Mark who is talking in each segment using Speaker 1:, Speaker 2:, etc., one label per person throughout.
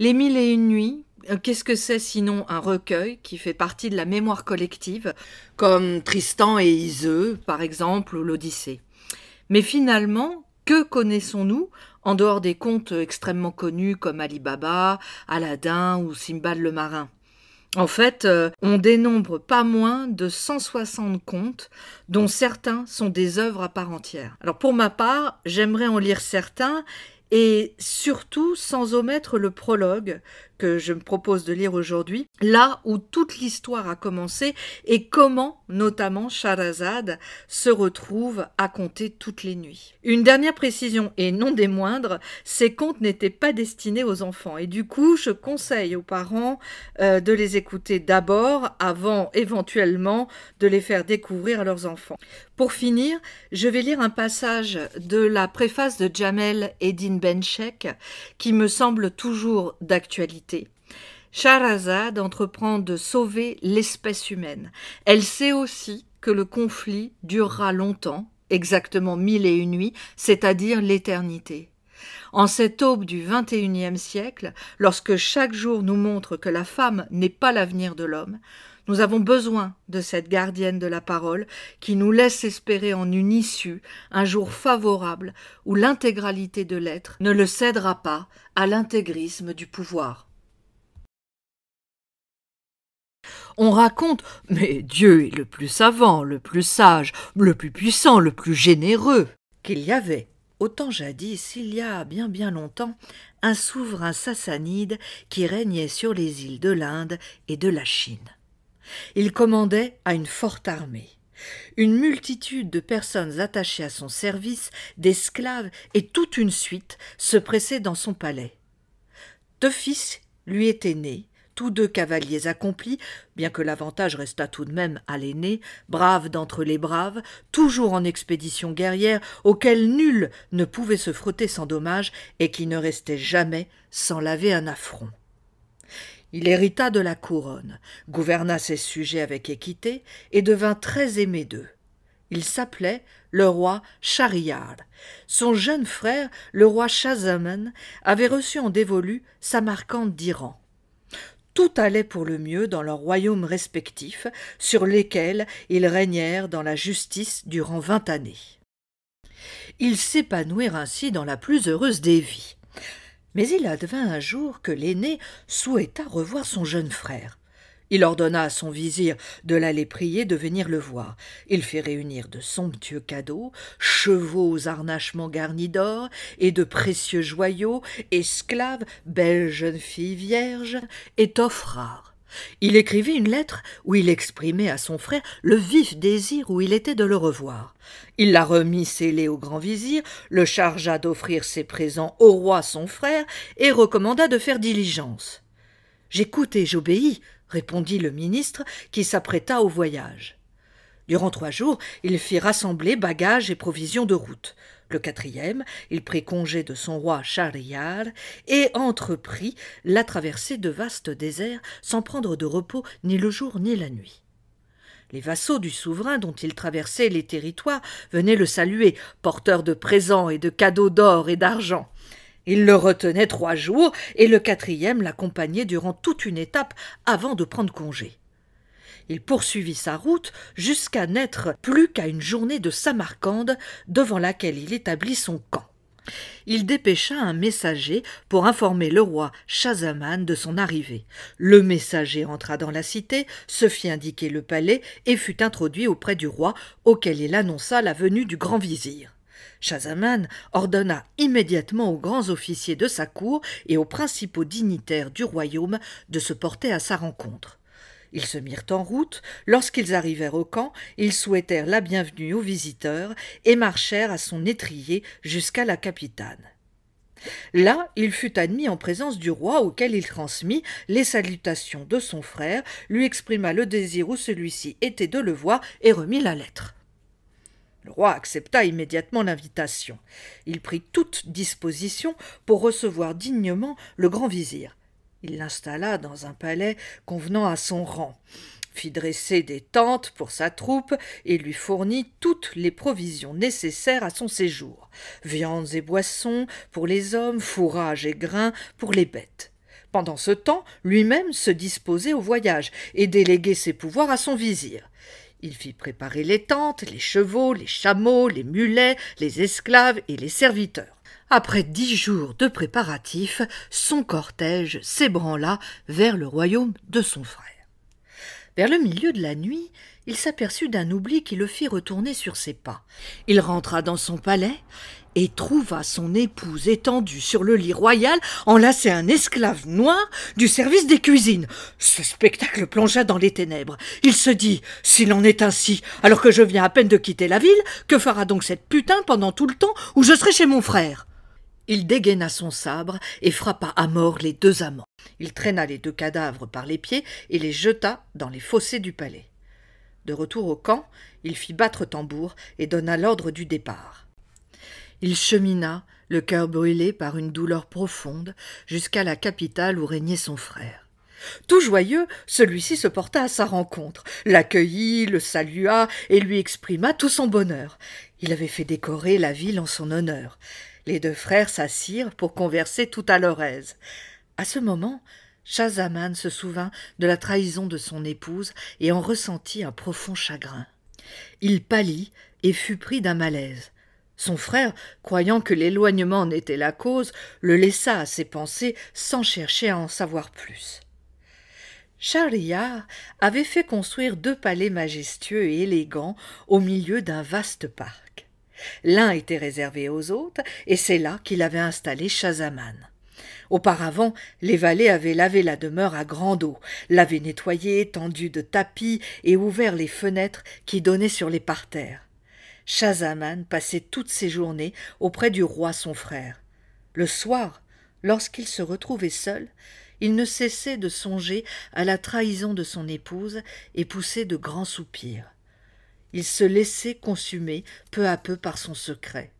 Speaker 1: Les Mille et une nuits, qu'est-ce que c'est sinon un recueil qui fait partie de la mémoire collective, comme Tristan et Iseux, par exemple, ou l'Odyssée. Mais finalement, que connaissons-nous en dehors des contes extrêmement connus comme Ali Baba, Aladdin ou Simbad le marin? En fait, on dénombre pas moins de 160 contes, dont certains sont des œuvres à part entière. Alors pour ma part, j'aimerais en lire certains, et surtout sans omettre le prologue que je me propose de lire aujourd'hui, là où toute l'histoire a commencé et comment, notamment, Shahrazad se retrouve à conter toutes les nuits. Une dernière précision, et non des moindres, ces contes n'étaient pas destinés aux enfants, et du coup, je conseille aux parents de les écouter d'abord, avant éventuellement de les faire découvrir à leurs enfants. Pour finir, je vais lire un passage de la préface de Jamel Eddin Benchek qui me semble toujours d'actualité. Shahrazad entreprend de sauver l'espèce humaine. Elle sait aussi que le conflit durera longtemps, exactement 1001 nuits, c'est-à-dire l'éternité. En cette aube du XXIe siècle, lorsque chaque jour nous montre que la femme n'est pas l'avenir de l'homme, nous avons besoin de cette gardienne de la parole qui nous laisse espérer en une issue, un jour favorable où l'intégralité de l'être ne le cédera pas à l'intégrisme du pouvoir. On raconte, mais Dieu est le plus savant, le plus sage, le plus puissant, le plus généreux, qu'il y avait, au temps jadis, il y a bien longtemps, un souverain sassanide qui régnait sur les îles de l'Inde et de la Chine. Il commandait à une forte armée. Une multitude de personnes attachées à son service, d'esclaves et toute une suite se pressaient dans son palais. 2 fils lui étaient nés, tous 2 cavaliers accomplis, bien que l'avantage restât tout de même à l'aîné, brave d'entre les braves, toujours en expédition guerrière, auquel nul ne pouvait se frotter sans dommage et qui ne restait jamais sans laver un affront. Il hérita de la couronne, gouverna ses sujets avec équité et devint très aimé d'eux. Il s'appelait le roi Shahryar. Son jeune frère, le roi Shahzaman, avait reçu en dévolu Samarcande d'Iran. Tout allait pour le mieux dans leurs royaumes respectifs, sur lesquels ils régnèrent dans la justice durant 20 années. Ils s'épanouirent ainsi dans la plus heureuse des vies. Mais il advint un jour que l'aîné souhaita revoir son jeune frère. Il ordonna à son vizir de l'aller prier de venir le voir. Il fit réunir de somptueux cadeaux, chevaux aux harnachements garnis d'or et de précieux joyaux, esclaves, belles jeunes filles vierges, étoffes rares. Il écrivit une lettre où il exprimait à son frère le vif désir où il était de le revoir. Il la remit scellée au grand vizir, le chargea d'offrir ses présents au roi son frère et recommanda de faire diligence. « J'écoute et j'obéis », répondit le ministre qui s'apprêta au voyage. Durant 3 jours, il fit rassembler bagages et provisions de route. Le 4e, il prit congé de son roi Shahryar et entreprit la traversée de vastes déserts sans prendre de repos ni le jour ni la nuit. Les vassaux du souverain dont il traversait les territoires venaient le saluer, porteurs de présents et de cadeaux d'or et d'argent. Il le retenait 3 jours et le 4e l'accompagnait durant toute une étape avant de prendre congé. Il poursuivit sa route jusqu'à n'être plus qu'à une journée de Samarcande, devant laquelle il établit son camp. Il dépêcha un messager pour informer le roi Shahzaman de son arrivée. Le messager entra dans la cité, se fit indiquer le palais et fut introduit auprès du roi, auquel il annonça la venue du grand vizir. Shahzaman ordonna immédiatement aux grands officiers de sa cour et aux principaux dignitaires du royaume de se porter à sa rencontre. Ils se mirent en route. Lorsqu'ils arrivèrent au camp, ils souhaitèrent la bienvenue aux visiteurs et marchèrent à son étrier jusqu'à la capitane. Là, il fut admis en présence du roi auquel il transmit les salutations de son frère, lui exprima le désir où celui-ci était de le voir et remit la lettre. Le roi accepta immédiatement l'invitation. Il prit toute disposition pour recevoir dignement le grand vizir. Il l'installa dans un palais convenant à son rang, fit dresser des tentes pour sa troupe et lui fournit toutes les provisions nécessaires à son séjour, viandes et boissons pour les hommes, fourrages et grains pour les bêtes. Pendant ce temps, lui-même se disposait au voyage et déléguait ses pouvoirs à son vizir. Il fit préparer les tentes, les chevaux, les chameaux, les mulets, les esclaves et les serviteurs. Après 10 jours de préparatifs, son cortège s'ébranla vers le royaume de son frère. Vers le milieu de la nuit, il s'aperçut d'un oubli qui le fit retourner sur ses pas. Il rentra dans son palais et trouva son épouse étendue sur le lit royal, enlacée à un esclave noir du service des cuisines. Ce spectacle plongea dans les ténèbres. Il se dit « S'il en est ainsi, alors que je viens à peine de quitter la ville, que fera donc cette putain pendant tout le temps où je serai chez mon frère ?» Il dégaina son sabre et frappa à mort les 2 amants. Il traîna les 2 cadavres par les pieds et les jeta dans les fossés du palais. De retour au camp, il fit battre tambour et donna l'ordre du départ. Il chemina, le cœur brûlé par une douleur profonde, jusqu'à la capitale où régnait son frère. Tout joyeux, celui-ci se porta à sa rencontre, l'accueillit, le salua et lui exprima tout son bonheur. Il avait fait décorer la ville en son honneur. Les 2 frères s'assirent pour converser tout à leur aise. À ce moment, Schahzaman se souvint de la trahison de son épouse et en ressentit un profond chagrin. Il pâlit et fut pris d'un malaise. Son frère, croyant que l'éloignement en était la cause, le laissa à ses pensées sans chercher à en savoir plus. Schahriar avait fait construire 2 palais majestueux et élégants au milieu d'un vaste parc. L'un était réservé aux hôtes, et c'est là qu'il avait installé Schahzaman. Auparavant, les valets avaient lavé la demeure à grande eau, l'avaient nettoyée, tendu de tapis et ouvert les fenêtres qui donnaient sur les parterres. Schahzaman passait toutes ses journées auprès du roi son frère. Le soir, lorsqu'il se retrouvait seul, il ne cessait de songer à la trahison de son épouse et poussait de grands soupirs. Il se laissait consumer peu à peu par son secret.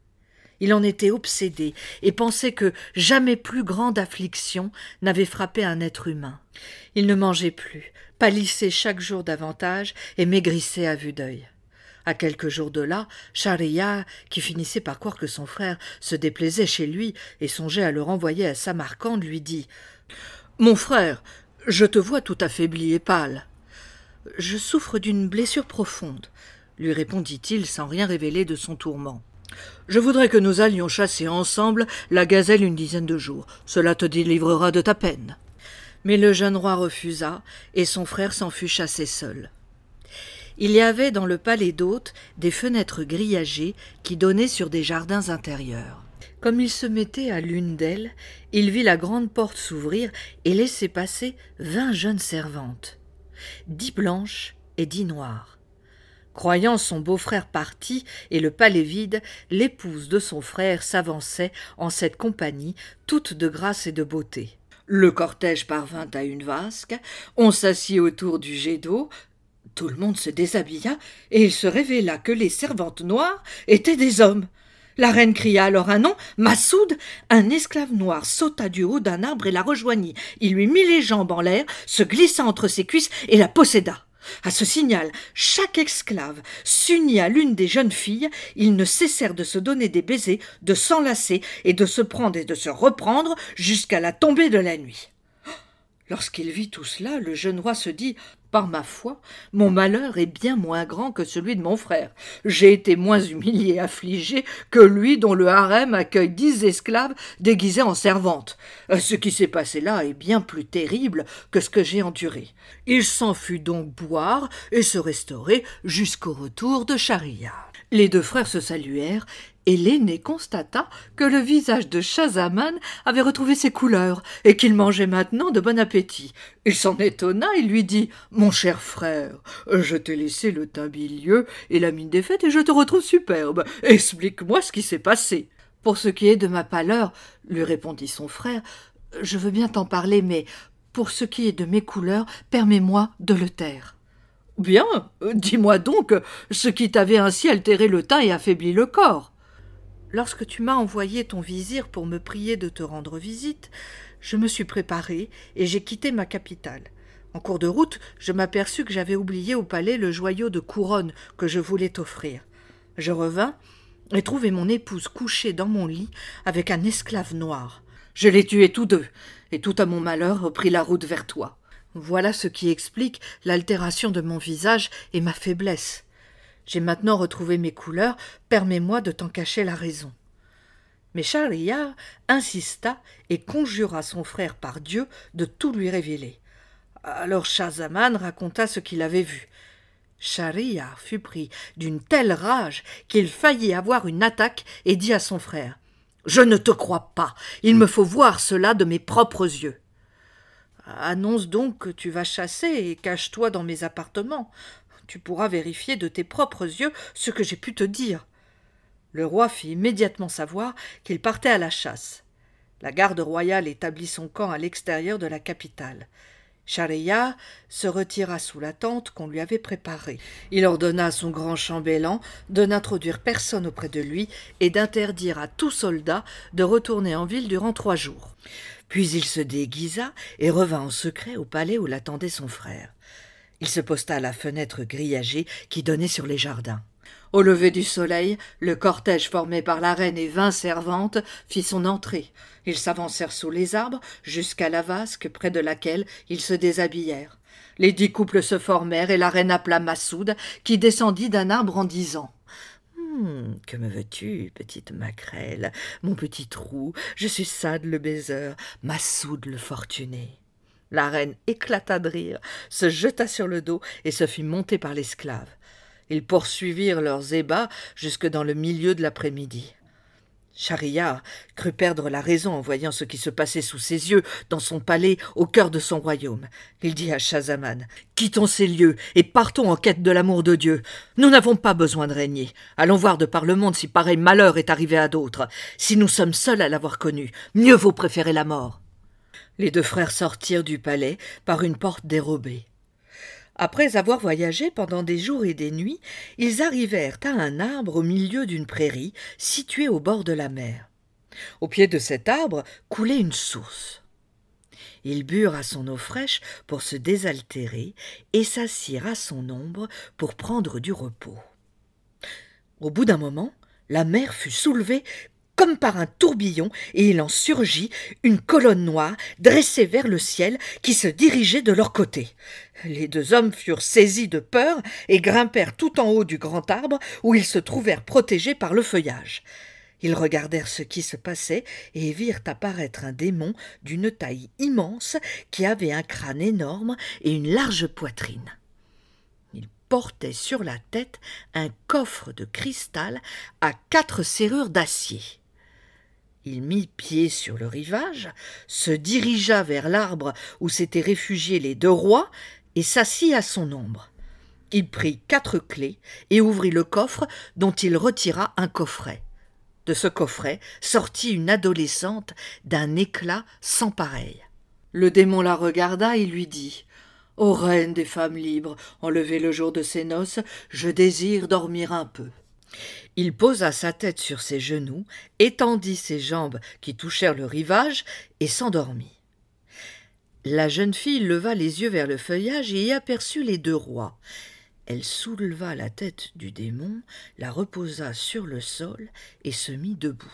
Speaker 1: Il en était obsédé et pensait que jamais plus grande affliction n'avait frappé un être humain. Il ne mangeait plus, pâlissait chaque jour davantage et maigrissait à vue d'œil. À quelques jours de là, Schahriar, qui finissait par croire que son frère se déplaisait chez lui et songeait à le renvoyer à Samarcande, lui dit « Mon frère, je te vois tout affaibli et pâle. »« Je souffre d'une blessure profonde. » lui répondit-il sans rien révéler de son tourment. « Je voudrais que nous allions chasser ensemble la gazelle 10 de jours. Cela te délivrera de ta peine. » Mais le jeune roi refusa, et son frère s'en fut chassé seul. Il y avait dans le palais d'hôtes des fenêtres grillagées qui donnaient sur des jardins intérieurs. Comme il se mettait à l'une d'elles, il vit la grande porte s'ouvrir et laisser passer 20 jeunes servantes, 10 blanches et 10 noires. Croyant son beau-frère parti et le palais vide, l'épouse de son frère s'avançait en cette compagnie, toute de grâce et de beauté. Le cortège parvint à une vasque, on s'assit autour du jet d'eau, tout le monde se déshabilla, et il se révéla que les servantes noires étaient des hommes. La reine cria alors un nom, Massoud. Un esclave noir sauta du haut d'un arbre et la rejoignit. Il lui mit les jambes en l'air, se glissa entre ses cuisses et la posséda. À ce signal, chaque esclave s'unit à l'une des jeunes filles. Ils ne cessèrent de se donner des baisers, de s'enlacer et de se prendre et de se reprendre jusqu'à la tombée de la nuit. Lorsqu'il vit tout cela, le jeune roi se dit « Par ma foi, mon malheur est bien moins grand que celui de mon frère. J'ai été moins humilié et affligé que lui dont le harem accueille 10 esclaves déguisés en servantes. Ce qui s'est passé là est bien plus terrible que ce que j'ai enduré. » Il s'en fut donc boire et se restaurer jusqu'au retour de Schahriar. Les 2 frères se saluèrent, et l'aîné constata que le visage de Schahzaman avait retrouvé ses couleurs et qu'il mangeait maintenant de bon appétit. Il s'en étonna et lui dit « Mon cher frère, je t'ai laissé le teint bilieux et la mine défaite et je te retrouve superbe. Explique-moi ce qui s'est passé. »« Pour ce qui est de ma pâleur, lui répondit son frère, je veux bien t'en parler, mais pour ce qui est de mes couleurs, permets-moi de le taire. » « Bien, dis-moi donc ce qui t'avait ainsi altéré le teint et affaibli le corps. » « Lorsque tu m'as envoyé ton vizir pour me prier de te rendre visite, je me suis préparée et j'ai quitté ma capitale. En cours de route, je m'aperçus que j'avais oublié au palais le joyau de couronne que je voulais t'offrir. Je revins et trouvai mon épouse couchée dans mon lit avec un esclave noir. Je les tuai tous 2, et tout à mon malheur reprit la route vers toi. Voilà ce qui explique l'altération de mon visage et ma faiblesse. J'ai maintenant retrouvé mes couleurs, permets-moi de t'en cacher la raison. » Mais Schahriar insista et conjura son frère par Dieu de tout lui révéler. Alors Schahzaman raconta ce qu'il avait vu. Schahriar fut pris d'une telle rage qu'il faillit avoir une attaque et dit à son frère « Je ne te crois pas, il me faut voir cela de mes propres yeux. » « Annonce donc que tu vas chasser et cache-toi dans mes appartements. Tu pourras vérifier de tes propres yeux ce que j'ai pu te dire. » Le roi fit immédiatement savoir qu'il partait à la chasse. La garde royale établit son camp à l'extérieur de la capitale. Schahriar se retira sous la tente qu'on lui avait préparée. Il ordonna à son grand chambellan de n'introduire personne auprès de lui et d'interdire à tout soldat de retourner en ville durant 3 jours. Puis il se déguisa et revint en secret au palais où l'attendait son frère. Il se posta à la fenêtre grillagée qui donnait sur les jardins. Au lever du soleil, le cortège formé par la reine et 20 servantes fit son entrée. Ils s'avancèrent sous les arbres jusqu'à la vasque près de laquelle ils se déshabillèrent. Les 10 couples se formèrent et la reine appela Massoud, qui descendit d'un arbre en disant « Que me veux-tu, petite maquerelle, mon petit trou? Je suis Saad le baiser, Massoud le fortuné. » La reine éclata de rire, se jeta sur le dos et se fit monter par l'esclave. Ils poursuivirent leurs ébats jusque dans le milieu de l'après-midi. Schahriar crut perdre la raison en voyant ce qui se passait sous ses yeux dans son palais au cœur de son royaume. Il dit à Schahzaman « Quittons ces lieux et partons en quête de l'amour de Dieu. Nous n'avons pas besoin de régner. Allons voir de par le monde si pareil malheur est arrivé à d'autres. Si nous sommes seuls à l'avoir connu, mieux vaut préférer la mort. » Les 2 frères sortirent du palais par une porte dérobée. Après avoir voyagé pendant des jours et des nuits, ils arrivèrent à un arbre au milieu d'une prairie située au bord de la mer. Au pied de cet arbre coulait une source. Ils burent à son eau fraîche pour se désaltérer et s'assirent à son ombre pour prendre du repos. Au bout d'un moment, la mer fut soulevée comme par un tourbillon, et il en surgit une colonne noire dressée vers le ciel qui se dirigeait de leur côté. Les 2 hommes furent saisis de peur et grimpèrent tout en haut du grand arbre où ils se trouvèrent protégés par le feuillage. Ils regardèrent ce qui se passait et virent apparaître un démon d'une taille immense qui avait un crâne énorme et une large poitrine. Il portait sur la tête un coffre de cristal à 4 serrures d'acier. Il mit pied sur le rivage, se dirigea vers l'arbre où s'étaient réfugiés les 2 rois et s'assit à son ombre. Il prit 4 clés et ouvrit le coffre dont il retira un coffret. De ce coffret sortit une adolescente d'un éclat sans pareil. Le démon la regarda et lui dit « Ô reine des femmes libres, enlevée le jour de ses noces, je désire dormir un peu. » Il posa sa tête sur ses genoux, étendit ses jambes qui touchèrent le rivage et s'endormit. La jeune fille leva les yeux vers le feuillage et y aperçut les 2 rois. Elle souleva la tête du démon, la reposa sur le sol et se mit debout.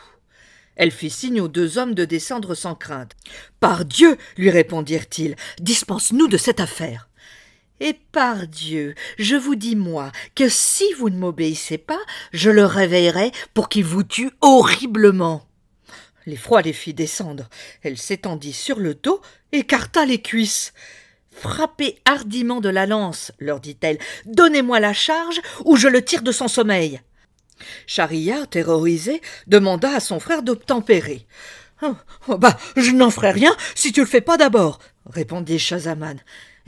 Speaker 1: Elle fit signe aux 2 hommes de descendre sans crainte. « Par Dieu, lui répondirent-ils, dispense-nous de cette affaire. » « Et par Dieu, je vous dis, moi, que si vous ne m'obéissez pas, je le réveillerai pour qu'il vous tue horriblement. » L'effroi les fit descendre. Elle s'étendit sur le dos, écarta les cuisses. « Frappez hardiment de la lance, leur dit-elle. Donnez-moi la charge ou je le tire de son sommeil. » Schahriar, terrorisé, demanda à son frère d'obtempérer. « Je n'en ferai rien si tu le fais pas d'abord, » répondit Schahzaman.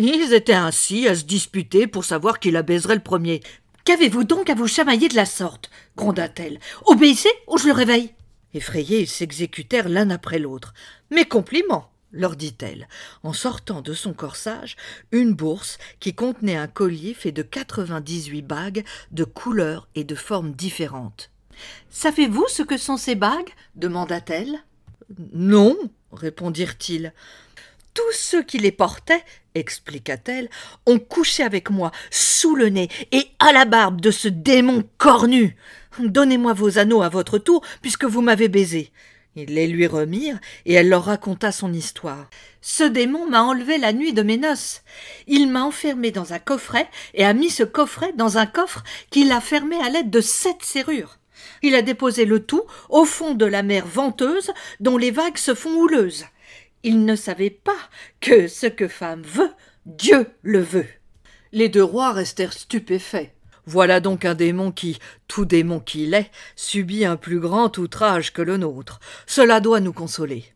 Speaker 1: Ils étaient ainsi à se disputer pour savoir qui la baiserait le premier. « Qu'avez-vous donc à vous chamailler de la sorte ?» gronda-t-elle. « Obéissez ou je le réveille !» Effrayés, ils s'exécutèrent l'un après l'autre. « Mes compliments !» leur dit-elle, en sortant de son corsage une bourse qui contenait un collier fait de 98 bagues de couleurs et de formes différentes. « Savez-vous ce que sont ces bagues ?» demanda-t-elle. « Non, » répondirent-ils. « Tous ceux qui les portaient, expliqua-t-elle, ont couché avec moi sous le nez et à la barbe de ce démon cornu. Donnez-moi vos anneaux à votre tour, puisque vous m'avez baisé. » Ils les lui remirent, et elle leur raconta son histoire. « Ce démon m'a enlevé la nuit de mes noces. Il m'a enfermé dans un coffret et a mis ce coffret dans un coffre qu'il a fermé à l'aide de 7 serrures. Il a déposé le tout au fond de la mer venteuse dont les vagues se font houleuses. Il ne savait pas que ce que femme veut, Dieu le veut. » Les 2 rois restèrent stupéfaits. Voilà donc un démon qui, tout démon qu'il est, subit un plus grand outrage que le nôtre. Cela doit nous consoler.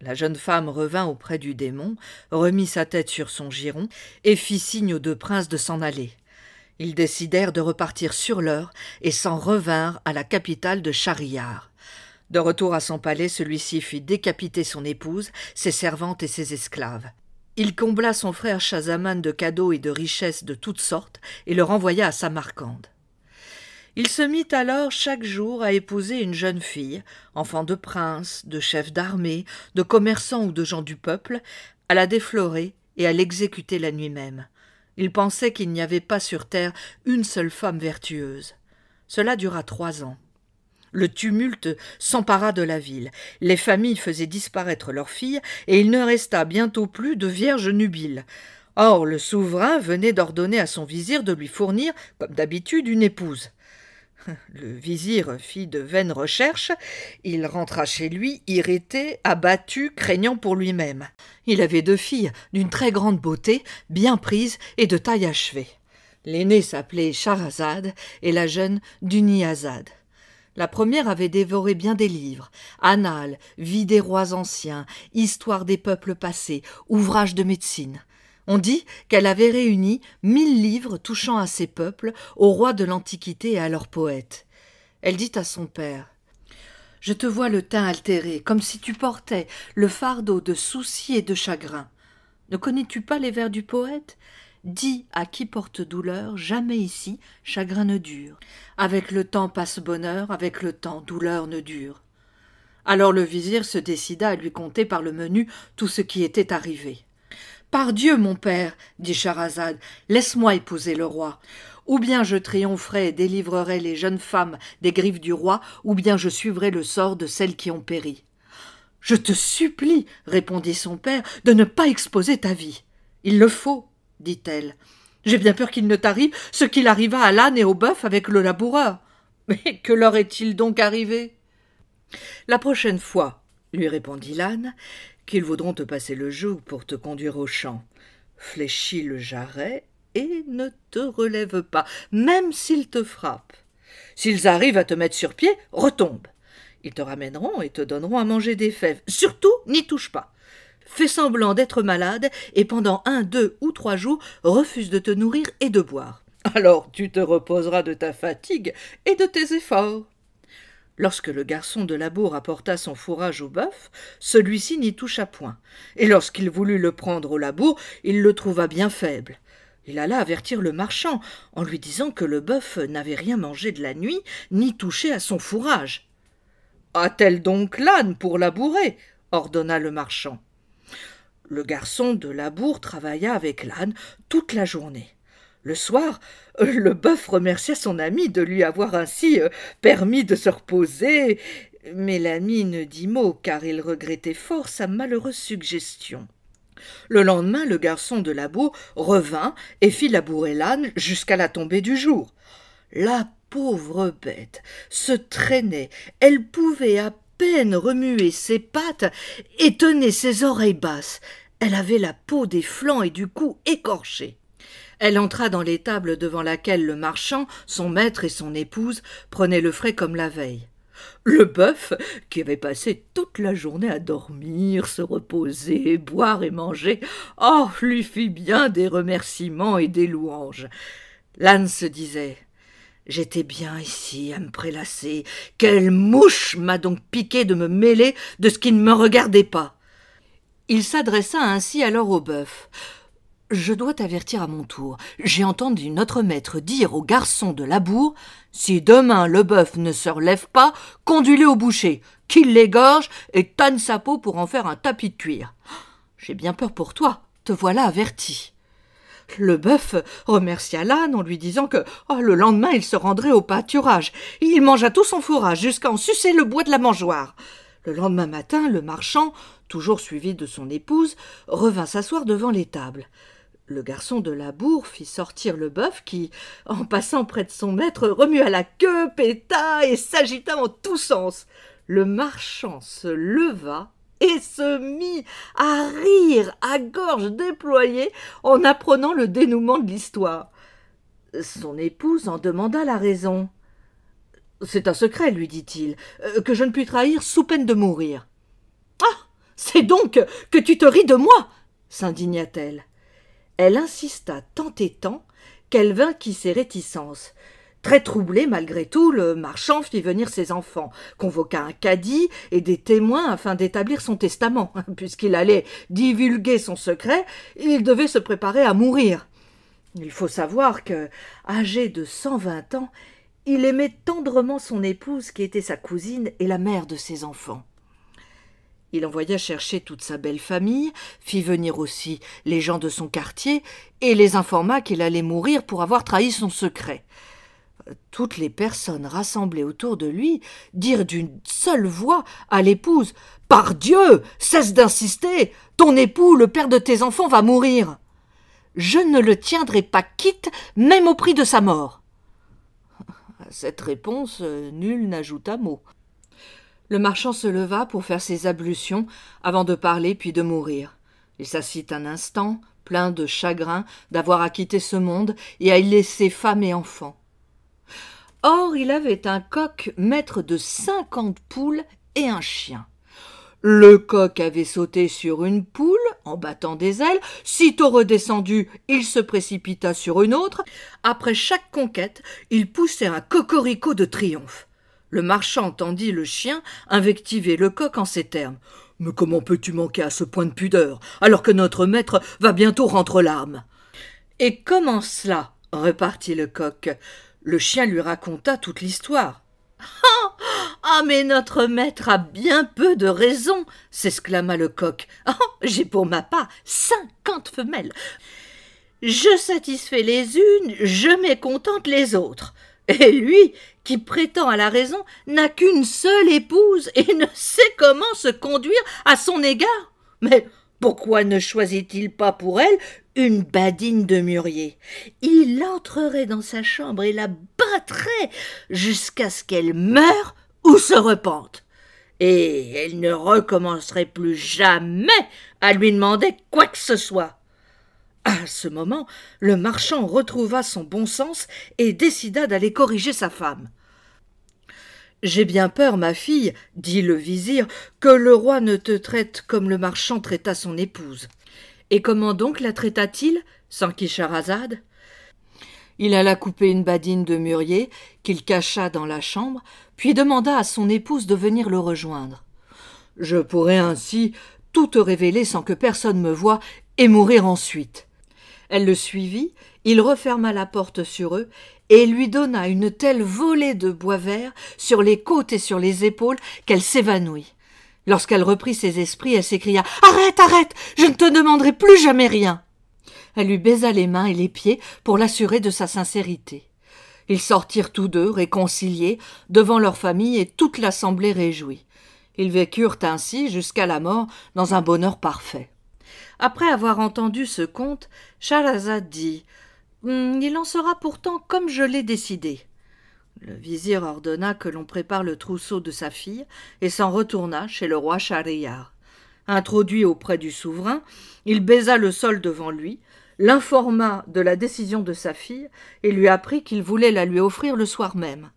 Speaker 1: La jeune femme revint auprès du démon, remit sa tête sur son giron et fit signe aux 2 princes de s'en aller. Ils décidèrent de repartir sur l'heure et s'en revinrent à la capitale de Schahriar. De retour à son palais, celui-ci fit décapiter son épouse, ses servantes et ses esclaves. Il combla son frère Schahzaman de cadeaux et de richesses de toutes sortes et le renvoya à Samarcande. Il se mit alors chaque jour à épouser une jeune fille, enfant de prince, de chef d'armée, de commerçant ou de gens du peuple, à la déflorer et à l'exécuter la nuit même. Il pensait qu'il n'y avait pas sur terre une seule femme vertueuse. Cela dura 3 ans. Le tumulte s'empara de la ville. Les familles faisaient disparaître leurs filles, et il ne resta bientôt plus de vierges nubiles. Or, le souverain venait d'ordonner à son vizir de lui fournir, comme d'habitude, une épouse. Le vizir fit de vaines recherches. Il rentra chez lui, irrité, abattu, craignant pour lui-même. Il avait 2 filles, d'une très grande beauté, bien prises et de taille achevée. L'aînée s'appelait Scheherazade et la jeune Duniazade. La première avait dévoré bien des livres, annales, vie des rois anciens, histoire des peuples passés, ouvrages de médecine. On dit qu'elle avait réuni 1000 livres touchant à ces peuples, aux rois de l'Antiquité et à leurs poètes. Elle dit à son père « Je te vois le teint altéré, comme si tu portais le fardeau de soucis et de chagrin. Ne connais-tu pas les vers du poète ? Dis à qui porte douleur, jamais ici chagrin ne dure. Avec le temps passe bonheur, avec le temps douleur ne dure. » Alors le vizir se décida à lui conter par le menu tout ce qui était arrivé. « Par Dieu, mon père, dit Scheherazade, laisse-moi épouser le roi. Ou bien je triompherai et délivrerai les jeunes femmes des griffes du roi, ou bien je suivrai le sort de celles qui ont péri. »« Je te supplie, répondit son père, de ne pas exposer ta vie. »« Il le faut, dit-elle. J'ai bien peur qu'il ne t'arrive ce qu'il arriva à l'âne et au bœuf avec le laboureur. Mais que leur est-il donc arrivé ? La prochaine fois, lui répondit l'âne, qu'ils voudront te passer le joug pour te conduire au champ. Fléchis le jarret et ne te relève pas, même s'ils te frappent. S'ils arrivent à te mettre sur pied, retombe. Ils te ramèneront et te donneront à manger des fèves. Surtout, n'y touche pas. Fais semblant d'être malade et pendant 1, 2 ou 3 jours, refuse de te nourrir et de boire. Alors tu te reposeras de ta fatigue et de tes efforts. Lorsque le garçon de labour apporta son fourrage au bœuf, celui-ci n'y toucha point, et lorsqu'il voulut le prendre au labour, il le trouva bien faible. Il alla avertir le marchand, en lui disant que le bœuf n'avait rien mangé de la nuit, ni touché à son fourrage. « A-t-elle donc l'âne pour labourer ?» ordonna le marchand. Le garçon de labour travailla avec l'âne toute la journée. Le soir, le bœuf remercia son ami de lui avoir ainsi permis de se reposer, mais l'ami ne dit mot car il regrettait fort sa malheureuse suggestion. Le lendemain, le garçon de labour revint et fit labourer l'âne jusqu'à la tombée du jour. La pauvre bête se traînait, elle pouvait à peine remuer ses pattes et tenait ses oreilles basses. Elle avait la peau des flancs et du cou écorchée. Elle entra dans l'étable devant laquelle le marchand, son maître et son épouse prenaient le frais comme la veille. Le bœuf, qui avait passé toute la journée à dormir, se reposer, boire et manger, lui fit bien des remerciements et des louanges. L'âne se disait « J'étais bien ici à me prélasser. Quelle mouche m'a donc piqué de me mêler de ce qui ne me regardait pas ?» Il s'adressa ainsi alors au bœuf. « Je dois t'avertir à mon tour. J'ai entendu notre maître dire au garçon de labour « Si demain le bœuf ne se relève pas, conduis-le au boucher, qu'il l'égorge et tanne sa peau pour en faire un tapis de cuir. J'ai bien peur pour toi, te voilà averti. » Le bœuf remercia l'âne en lui disant que le lendemain il se rendrait au pâturage. Il mangea tout son fourrage jusqu'à en sucer le bois de la mangeoire. Le lendemain matin, le marchand, toujours suivi de son épouse, revint s'asseoir devant l'étable. Le garçon de la bourre fit sortir le bœuf qui, en passant près de son maître, remua la queue, péta et s'agita en tous sens. Le marchand se leva et se mit à rire à gorge déployée en apprenant le dénouement de l'histoire. Son épouse en demanda la raison. « C'est un secret, lui dit-il, que je ne puis trahir sous peine de mourir. »« Ah, c'est donc que tu te ris de moi » s'indigna-t-elle. Elle insista tant et tant qu'elle vainquit ses réticences. Très troublé malgré tout, le marchand fit venir ses enfants, convoqua un cadi et des témoins afin d'établir son testament. Puisqu'il allait divulguer son secret, il devait se préparer à mourir. Il faut savoir que, âgé de 120 ans, il aimait tendrement son épouse qui était sa cousine et la mère de ses enfants. Il envoya chercher toute sa belle famille, fit venir aussi les gens de son quartier et les informa qu'il allait mourir pour avoir trahi son secret. Toutes les personnes rassemblées autour de lui dirent d'une seule voix à l'épouse « Par Dieu, cesse d'insister, ton époux, le père de tes enfants, va mourir. Je ne le tiendrai pas quitte, même au prix de sa mort. » À cette réponse, nul n'ajouta mot. Le marchand se leva pour faire ses ablutions avant de parler puis de mourir. Il s'assit un instant, plein de chagrin d'avoir à quitter ce monde et à y laisser femme et enfants. Or, il avait un coq maître de 50 poules et un chien. Le coq avait sauté sur une poule en battant des ailes. Sitôt redescendu, il se précipita sur une autre. Après chaque conquête, il poussait un cocorico de triomphe. Le marchand entendit le chien invectiver le coq en ces termes. « Mais comment peux-tu manquer à ce point de pudeur, alors que notre maître va bientôt rendre l'arme ?»« Et comment cela ?» repartit le coq. Le chien lui raconta toute l'histoire. « Ah, mais notre maître a bien peu de raison !» s'exclama le coq. « J'ai pour ma part 50 femelles. Je satisfais les unes, je mécontente les autres. Et lui, qui prétend à la raison, n'a qu'une seule épouse et ne sait comment se conduire à son égard. Mais pourquoi ne choisit-il pas pour elle une badine de mûrier? Il entrerait dans sa chambre et la battrait jusqu'à ce qu'elle meure ou se repente. Et elle ne recommencerait plus jamais à lui demander quoi que ce soit. » À ce moment, le marchand retrouva son bon sens et décida d'aller corriger sa femme. « J'ai bien peur, ma fille, dit le vizir, que le roi ne te traite comme le marchand traita son épouse. »« Et comment donc la traita-t-il » s'enquit Scheherazade. Il alla couper une badine de mûrier qu'il cacha dans la chambre, puis demanda à son épouse de venir le rejoindre. « Je pourrai ainsi tout te révéler sans que personne me voie et mourir ensuite. » Elle le suivit, il referma la porte sur eux et lui donna une telle volée de bois vert sur les côtes et sur les épaules qu'elle s'évanouit. Lorsqu'elle reprit ses esprits, elle s'écria « Arrête, arrête, je ne te demanderai plus jamais rien !» Elle lui baisa les mains et les pieds pour l'assurer de sa sincérité. Ils sortirent tous deux, réconciliés, devant leur famille et toute l'assemblée réjouie. Ils vécurent ainsi jusqu'à la mort dans un bonheur parfait. Après avoir entendu ce conte, Scheherazade dit « Il en sera pourtant comme je l'ai décidé. » Le vizir ordonna que l'on prépare le trousseau de sa fille et s'en retourna chez le roi Schahriar. Introduit auprès du souverain, il baisa le sol devant lui, l'informa de la décision de sa fille et lui apprit qu'il voulait la lui offrir le soir même.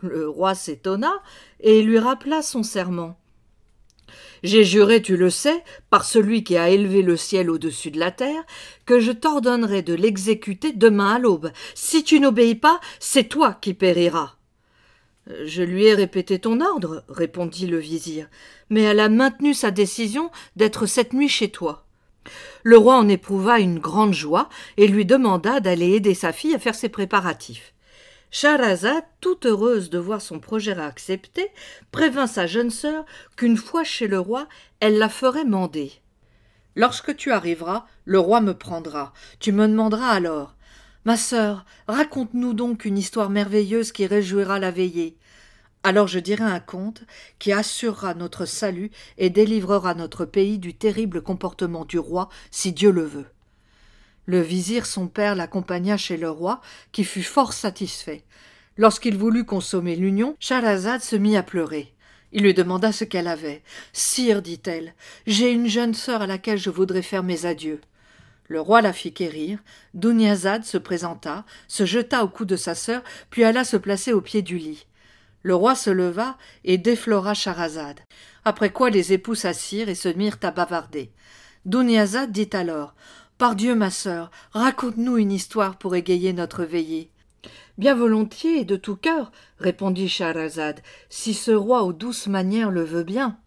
Speaker 1: Le roi s'étonna et lui rappela son serment. « J'ai juré, tu le sais, par celui qui a élevé le ciel au-dessus de la terre, que je t'ordonnerai de l'exécuter demain à l'aube. Si tu n'obéis pas, c'est toi qui périras. »« Je lui ai répété ton ordre, » répondit le vizir, « mais elle a maintenu sa décision d'être cette nuit chez toi. » Le roi en éprouva une grande joie et lui demanda d'aller aider sa fille à faire ses préparatifs. Scheherazade, toute heureuse de voir son projet accepté, prévint sa jeune sœur qu'une fois chez le roi, elle la ferait mander. « Lorsque tu arriveras, le roi me prendra. Tu me demanderas alors. « Ma sœur, raconte-nous donc une histoire merveilleuse qui réjouira la veillée. » Alors je dirai un conte qui assurera notre salut et délivrera notre pays du terrible comportement du roi, si Dieu le veut. » Le vizir son père l'accompagna chez le roi, qui fut fort satisfait. Lorsqu'il voulut consommer l'union, Scheherazade se mit à pleurer. Il lui demanda ce qu'elle avait. « Sire, dit-elle, j'ai une jeune sœur à laquelle je voudrais faire mes adieux. » Le roi la fit quérir. Dunyazad se présenta, se jeta au cou de sa sœur, puis alla se placer au pied du lit. Le roi se leva et déflora Scheherazade. Après quoi les époux s'assirent et se mirent à bavarder. Dunyazad dit alors « Pardieu, ma sœur, raconte-nous une histoire pour égayer notre veillée. » « Bien volontiers et de tout cœur, répondit Scheherazade, si ce roi aux douces manières le veut bien. »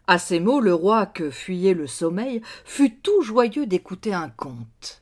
Speaker 1: À ces mots, le roi, que fuyait le sommeil, fut tout joyeux d'écouter un conte.